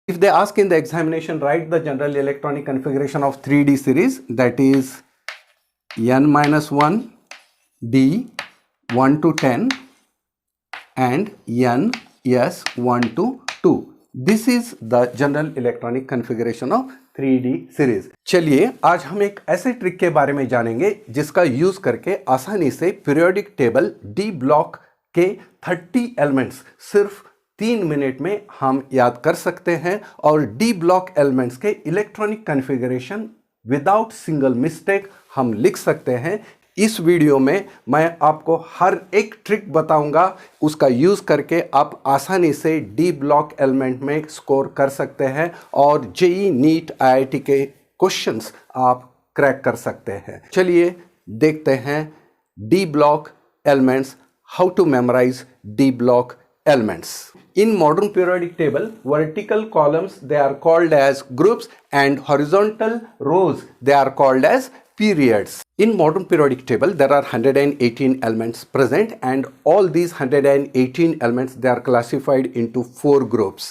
If they ask in the examination, write the general electronic configuration of 3D series, that is n minus 1 d 1 to 10 and n s 1 to 2. This is the general electronic configuration of 3D series. चलिए आज हम एक ऐसे trick के बारे में जानेंगे जिसका यूज करके आसानी से पीरियोडिक टेबल डी ब्लॉक के 30 एलिमेंट्स सिर्फ 3 मिनट में हम याद कर सकते हैं और डी ब्लॉक एलिमेंट्स के electronic configuration without single mistake हम लिख सकते हैं। इस वीडियो में मैं आपको हर एक ट्रिक बताऊंगा, उसका यूज़ करके आप आसानी से डी ब्लॉक एलिमेंट में स्कोर कर सकते हैं और जेईई नीट आईआईटी के क्वेश्चंस आप क्रैक कर सकते हैं। चलिए देखते हैं D block elements, how to memorise D block elements. In modern periodic table, vertical columns they are called as groups and horizontal rows they are called as periods. In modern periodic table, there are 118 elements present and all these 118 elements they are classified into 4 groups: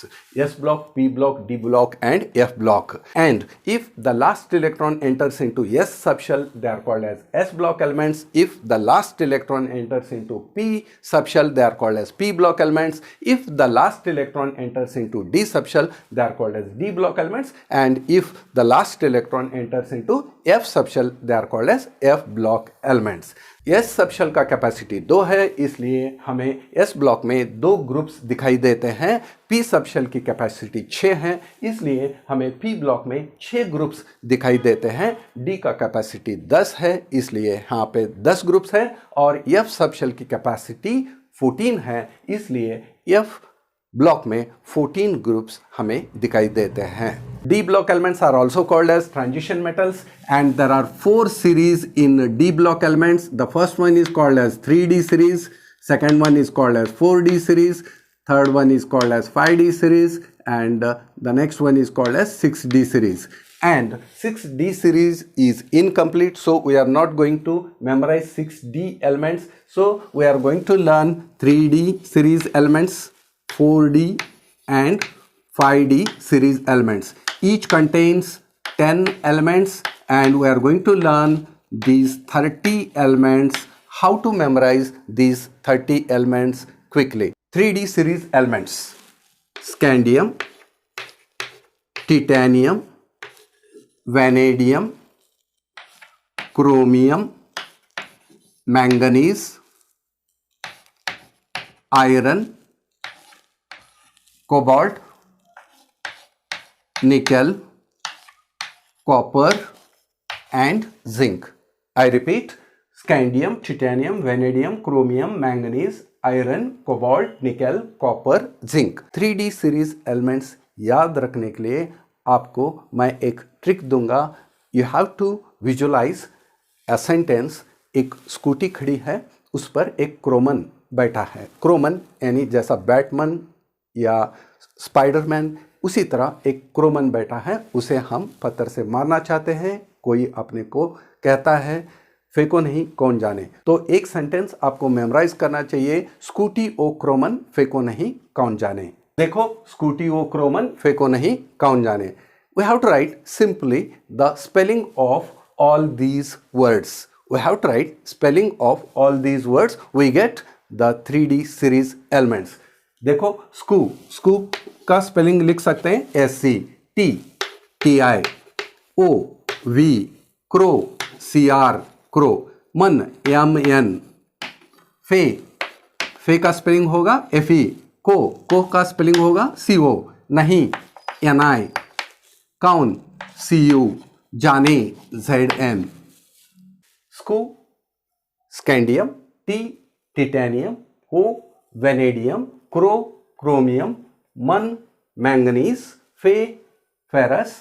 S block, P block, D block and F block. And if the last electron enters into S subshell, they are called as S block elements. If the last electron enters into P subshell, they are called as P block elements. If the last electron enters into D subshell, they are called as D block elements. And if the last electron enters into F subshell, they are called as F block elements. S subshell का capacity 2 है, इसलिए हमें S block में 2 groups दिखाई देते हैं। P subshell की capacity 6 है, इसलिए हमें P ब्लॉक में 6 ग्रुप्स दिखाई देते हैं। D का कैपेसिटी 10 है, इसलिए यहाँ पे 10 ग्रुप्स है और F सबशेल की कैपेसिटी 14 है, इसलिए F ब्लॉक में 14 ग्रुप्स हमें दिखाई देते हैं। D block elements are also called as transition metals and there are 4 series in D block elements. The first one is called as 3D series, second one is called as 4D series, third one is called as 5D series and the next one is called as 6D series. And 6D series is incomplete, so we are not going to memorize 6D elements. So we are going to learn 3D series elements, 4D and 5D series elements. Each contains 10 elements and we are going to learn these 30 elements, how to memorize these 30 elements quickly. 3D series elements: scandium, titanium, vanadium, chromium, manganese, iron, cobalt, nickel, copper and zinc. I repeat: scandium, titanium, vanadium, chromium, manganese, iron, cobalt, nickel, copper, zinc. 3D series elements याद रखने के लिए आपको मैं एक trick दूंगा. You have to visualize a sentence. एक scooty खड़ी है, उस पर एक क्रोमन बैठा है. क्रोमन यानी जैसा बैटमैन या स्पाइडरमैन, उसी तरह एक क्रोमन बैठा है, उसे हम पत्थर से मारना चाहते हैं. कोई अपने को कहता है फेंको नहीं कौन जाने. तो एक सेंटेंस आपको मेमोराइज करना चाहिए: स्कूटी ओ क्रोमन फेंको नहीं कौन जाने. देखो, स्कूटी ओ क्रोमन फेंको नहीं कौन जाने. We have to write simply the spelling of all these words. We have to write spelling of all these words. We get the 3D series elements. देखो, स्कू का स्पेलिंग लिख सकते हैं SCTTI, OV क्रो CR क्रो, मन MN, फे का स्पेलिंग होगा FE, को का स्पेलिंग होगा CO, नहीं NI, कौन CU, जाने ZN. स्कू, scandium, titanium, O vanadium, chromium, मन मैंगनीज, फेरस,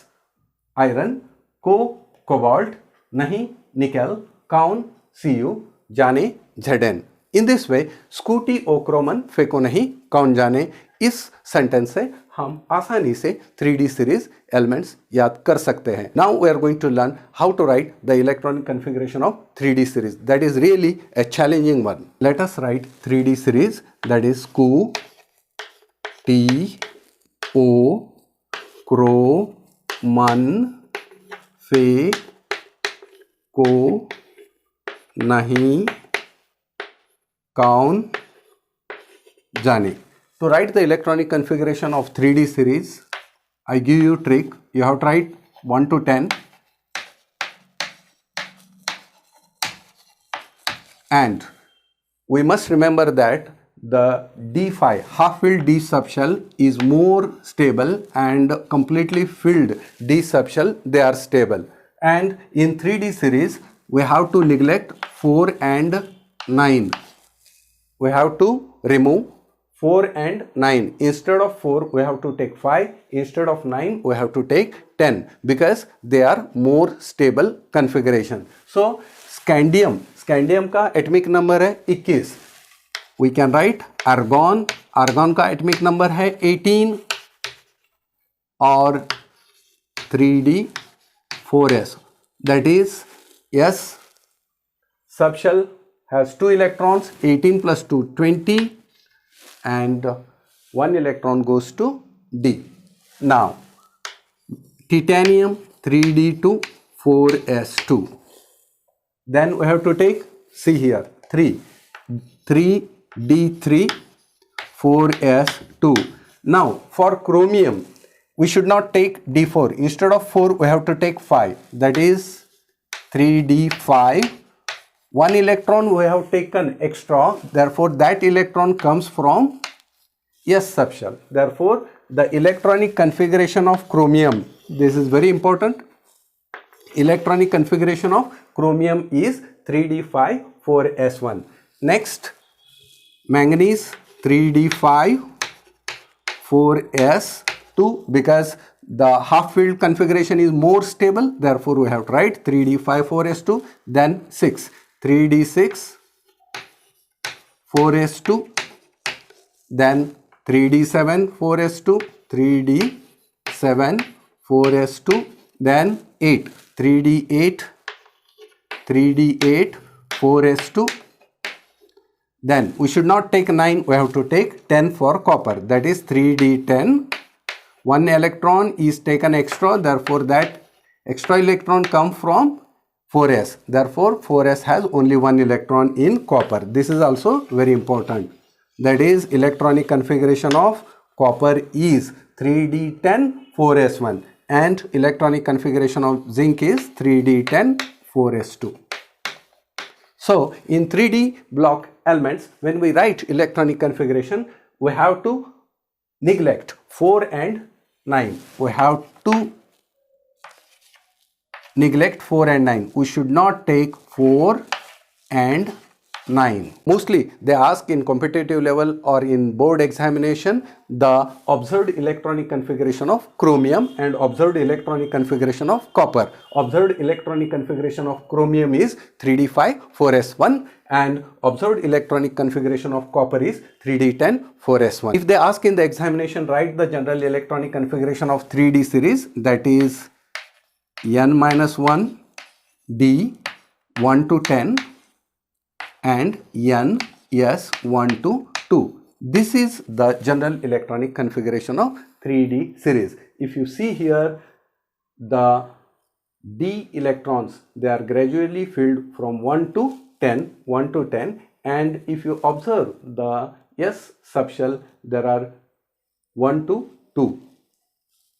आयरन, कोबाल्ट, नहीं निकेल, कौन CU, जाने ZN. In this way Scooty ओ क्रोमन फेंको नहीं कौन जाने, इस सेंटेंस से हम आसानी से 3D सीरीज एलिमेंट्स याद कर सकते हैं. Now we are going to learn how to write the electronic configuration of 3D series. That is really a challenging one. Let us write 3D series, that is SCU, T, O, क्रोमन फे को नहीं कौन जाने. To write the electronic configuration of 3D series, I give you trick. You have to write 1 to 10, and we must remember that the D phi half filled D subshell is more stable, and completely filled D subshell, they are stable. And in 3D series we have to neglect 4 and 9. We have to remove 4 and 9. Instead of 4 we have to take 5, instead of 9 we have to take 10, because they are more stable configuration. So scandium का atomic number है 21. We can write argon का atomic number है 18, और 3d4s, that is S subshell has 2 electrons, 18 plus 2 20, and 1 electron goes to D. Now titanium 3d2 4s2, then we have to take, see here, 3d3 4s2. Now for chromium we should not take d4, instead of 4 we have to take 5, that is 3d5. 1 electron we have taken extra, therefore that electron comes from S subshell. Therefore the electronic configuration of chromium, this is very important, electronic configuration of chromium is 3d5 4s1. Next, manganese 3d5 4s2, because the half filled configuration is more stable, therefore we have to write 3d5 4s2. Then 6, 3d6 4s2, then 3d7 4s2, 3d7 4s2, then 8, 3d8 4s2. Then we should not take 9, we have to take 10 for copper, that is 3d10. 1 electron is taken extra, therefore that extra electron comes from 4s, therefore 4s has only 1 electron in copper. This is also very important, that is electronic configuration of copper is 3d10 4s1, and electronic configuration of zinc is 3d10 4s2. So in 3D block elements, when we write electronic configuration, we have to neglect 4 and 9. We have to neglect 4 and 9. We should not take 4 and 9. Mostly they ask in competitive level or in board examination the observed electronic configuration of chromium and observed electronic configuration of copper. Observed electronic configuration of chromium is 3d5 4s1, and observed electronic configuration of copper is 3d10 4s1. If they ask in the examination, write the general electronic configuration of 3D series, that is n-1 d 1 to 10 and n s 1 to 2. This is the general electronic configuration of 3D series. If you see here, the d electrons, they are gradually filled from 1 to 10, and if you observe the s subshell, there are 1 to 2,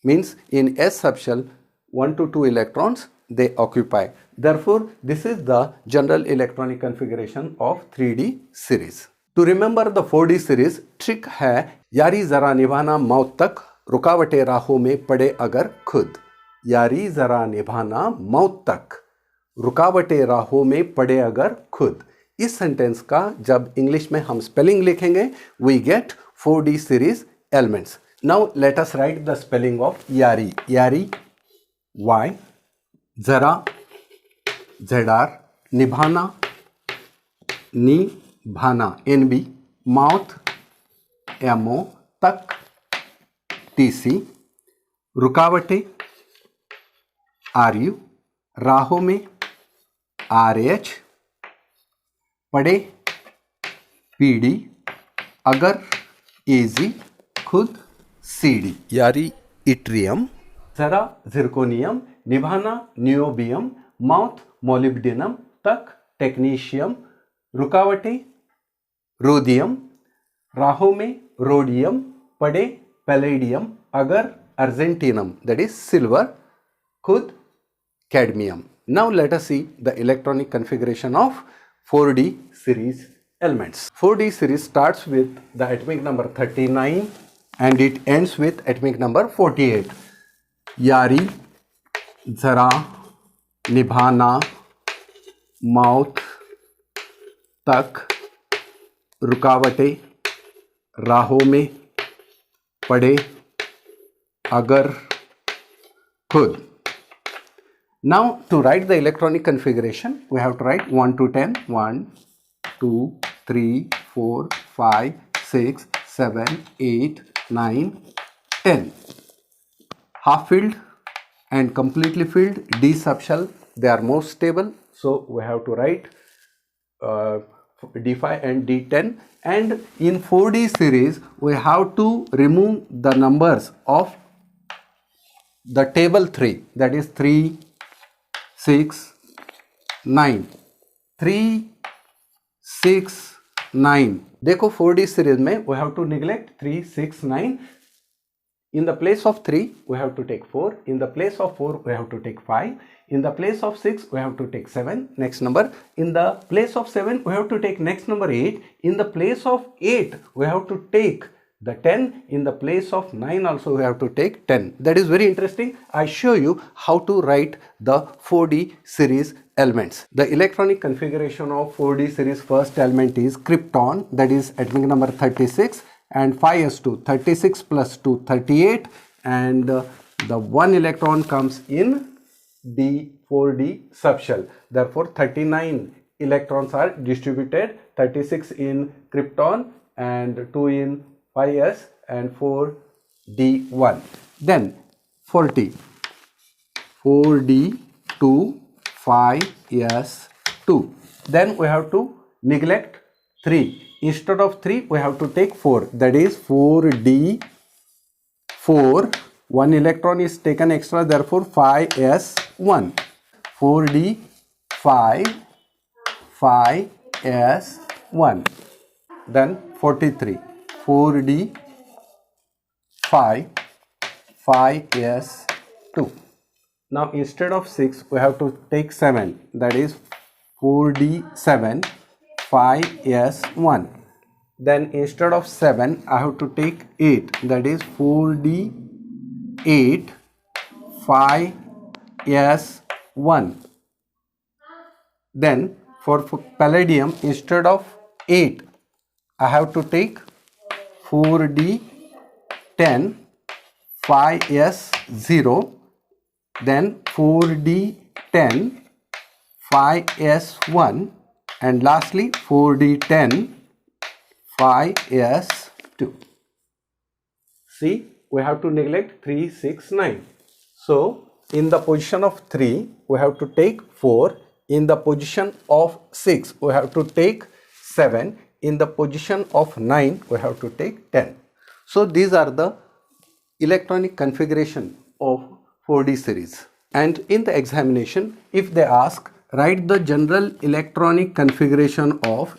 means in s subshell 1 to 2 electrons they occupy. Therefore this is the general electronic configuration of 3D series. To remember the 4D series, trick है यारी जरा निभाना मौत तक, रुकावटें राहों में पड़े अगर खुद. यारी जरा निभाना मौत तक, रुकावटें राहों में पड़े अगर खुद. इस सेंटेंस का जब इंग्लिश में हम स्पेलिंग लिखेंगे, we get 4D series elements. Now let us write the spelling of यारी. यारी Y, जरा ZR, निभाना निभाना NB, मौत MO, तक TC, रुकावटें RU, राहों में RH, पड़े PD, अगर AZ, खुद CD. यारी yttrium, जरा zirconium, निभाना नियोबियम, माउथ मोलिब्डेनम, तक टेक्नीशियम, रुकावटें रोडियम, राहों में रोडियम, पड़े पैलेडियम, अगर अर्जेंटिनम that is silver, खुद cadmium. Now let us see the electronic configuration of 4D series elements. 4D series starts with the atomic number 39 and it ends with atomic number 48. यारी, जरा, निभाना, mouth, तक, रुकावटें, राहों में, पड़े, अगर, खुद. Now to write the electronic configuration, we have to write 1 to 10, 1, 2, 3, 4, 5, 6, 7, 8, 9, 10. Half filled and completely filled, D subshell, they are more stable. So we have to write D5 and D10. And in 4D series, we have to remove the numbers of the table 3, that is 3, 6, 9. 3, 6, 9. देखो 4D series में we have to neglect 3, 6, 9. In the place of 3, we have to take 4. In the place of 4, we have to take 5. In the place of 6, we have to take 7, next number. In the place of 7, we have to take next number 8. In the place of 8, we have to take the 10. In the place of 9 also, we have to take 10. That is very interesting. I show you how to write the 4D series elements. The electronic configuration of 4D series first element is krypton, that is atomic number 36. And 5s2, 36 plus 2, 38, and the one electron comes in the 4D subshell. Therefore 39 electrons are distributed, 36 in krypton and 2 in 5s and 4 D1. Then 40, 4D2, 5s2. Then we have to neglect 3. Instead of 3, we have to take 4. That is 4D4. One electron is taken extra, therefore 5s1. 4D5, 5s1. Then 43. 4D5, 5s2. Now instead of 6, we have to take 7. That is 4D7. 5s1. Then instead of 7, I have to take 8. That is 4d8, 5s1. Then for palladium, instead of 8, I have to take 4d10, 5s0. Then 4d10, 5s1. And lastly 4d10, 5s2. See, we have to neglect 3, 6, 9. So in the position of 3, we have to take 4. In the position of 6, we have to take 7. In the position of 9, we have to take 10. So these are the electronic configuration of 4D series. And in the examination, if they ask, write the general electronic configuration of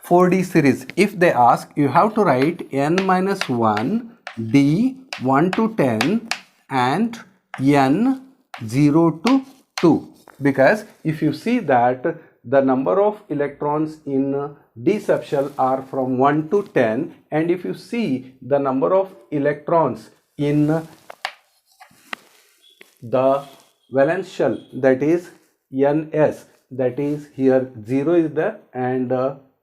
4D series. If they ask, you have to write n-1, d 1 to 10 and n 0 to 2. Because if you see that the number of electrons in D subshell are from 1 to 10, and if you see the number of electrons in the valence shell, that is ns, that is here 0 is there and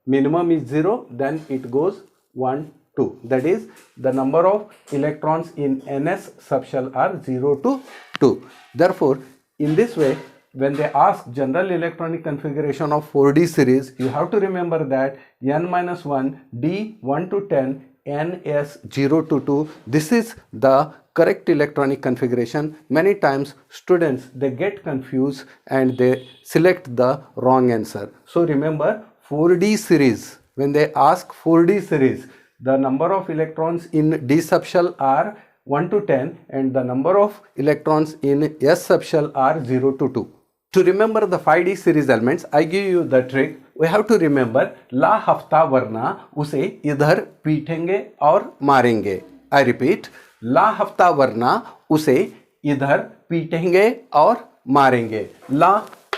minimum is 0, then it goes 1, 2. That is the number of electrons in ns subshell are 0 to 2. Therefore, in this way, when they ask general electronic configuration of 4D series, you have to remember that n-1, d 1 to 10, ns 0 to 2. This is the correct electronic configuration. Many times students, they get confused and they select the wrong answer. So remember, 4D series when they ask 4D series, the number of electrons in D subshell are 1 to 10 and the number of electrons in S subshell are 0 to 2. To remember the 5D series elements, I give you the trick. We have to remember ला हफ्ता वरना उसे इधर पीटेंगे और मारेंगे. I repeat, ला हफ्ता वरना उसे इधर पीटेंगे और मारेंगे. ला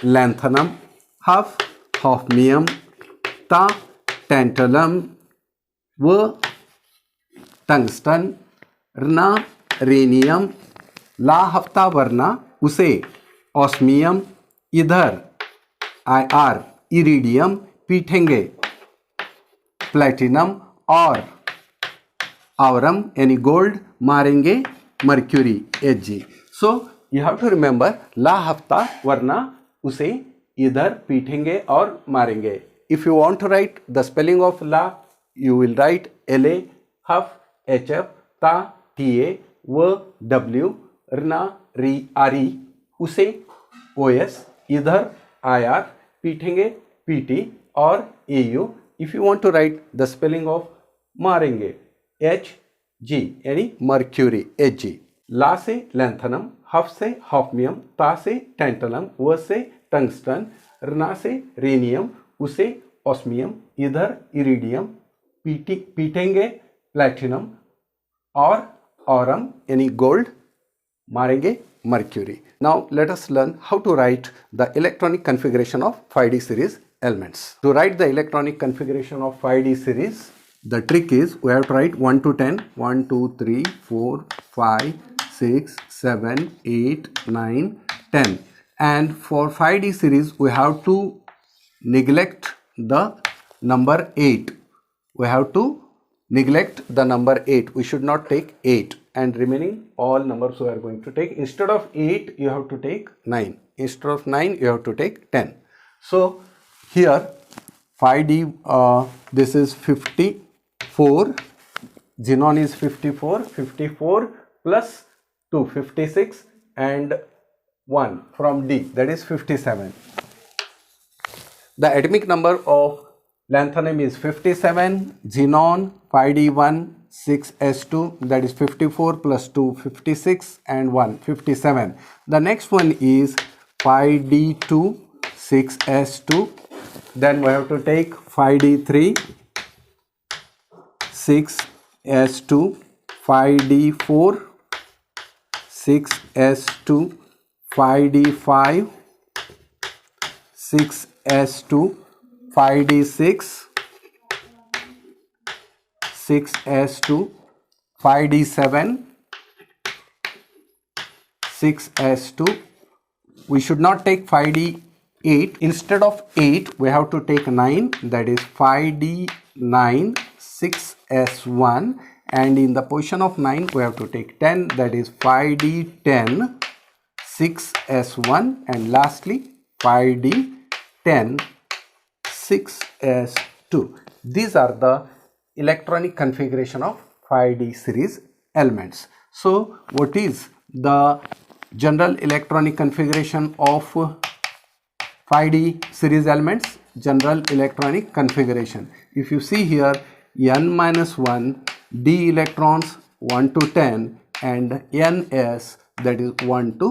लैंथनम, हफ हॉफनियम, ता टेंटलम, व टंगस्टन, रना रेनियम. ला हफ्ता वरना उसे ऑस्मियम, इधर IR इरिडियम पीटेंगे प्लैटिनम और आवरम यानी गोल्ड मारेंगे mercury Hg. So you have to remember ला हफ्ता वरना उसे इधर पीटेंगे और मारेंगे. If you want to write the spelling of La, you will write La, हफ HF, ता TA, व W, रना RE, उसे OS, इधर IR, पीटेंगे PT और AU. If you want to write the spelling of मारेंगे HG यानी मर्क्यूरी Hg. ला से lanthanum, हफ से hafnium, ता से टेंटलम, व से टंगस्टन, रना से रेनियम, उसे ऑस्मियम, इधर इरिडियम पीटेंगे प्लैटिनम और ऑरम यानी गोल्ड मारेंगे mercury. Now let us learn how to write the electronic configuration of 5D series elements. To write the electronic configuration of 5D series, the trick is we have to write 1 to 10, 1, 2, 3, 4, 5, 6, 7, 8, 9, 10. And for 5D series, we have to neglect the number 8. We have to neglect the number 8. We should not take 8. And remaining all numbers we are going to take. Instead of 8 you have to take 9. Instead of 9 you have to take 10. So here 5D, this is 54, xenon is 54, 54 plus 2, 56 and 1 from D, that is 57. The atomic number of lanthanum is 57, xenon 5D1 6s2, that is 54 plus 2 56 and 1 57. The next one is 5d2 6s2, then we have to take 5d3 6s2, 5d4 6s2, 5d5 6s2, 5d6 6s2, 5d7 6s2. We should not take 5d8. Instead of 8 we have to take 9, that is 5d9 6s1, and in the position of 9 we have to take 10, that is 5d10 6s1, and lastly 5d10 6s2. These are the electronic configuration of 5D series elements. So what is the general electronic configuration of 5D series elements? General electronic configuration. If you see here, n-1 d electrons 1 to 10 and ns, that is 1 to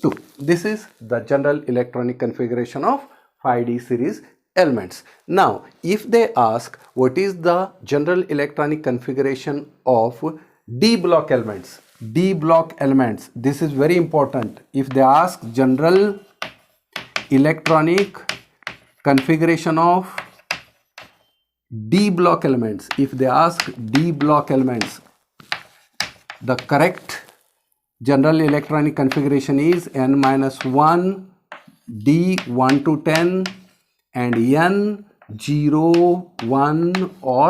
2. This is the general electronic configuration of 5D series elements. Now if they ask what is the general electronic configuration of D block elements, D block elements, this is very important. If they ask general electronic configuration of D block elements, if they ask D block elements, the correct general electronic configuration is n-1 D 1 to 10 and n 0, 1 or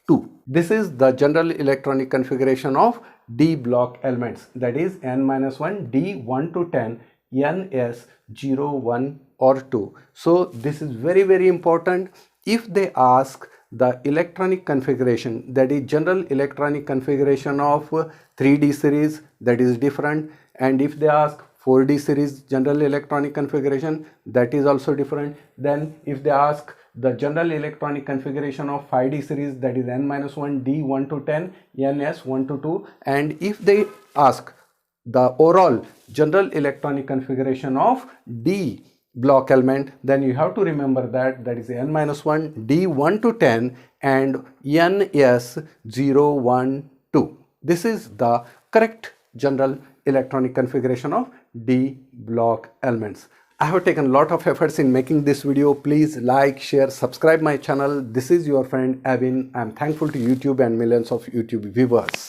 2. This is the general electronic configuration of D block elements, that is n-1 D 1 to 10 ns 0, 1 or 2. So this is very important. If they ask the electronic configuration, that is general electronic configuration of 3D series, that is different, and if they ask 4D series general electronic configuration, that is also different. Then if they ask the general electronic configuration of 5D series, that is n-1 d 1 to 10, ns 1 to 2, and if they ask the overall general electronic configuration of D block element, then you have to remember that is n-1 d 1 to 10 and ns 0 1 2. This is the correct general electronic configuration of D block elements. I have taken a lot of efforts in making this video. Please like, share, subscribe my channel. This is your friend Avin. I am thankful to YouTube and millions of YouTube viewers.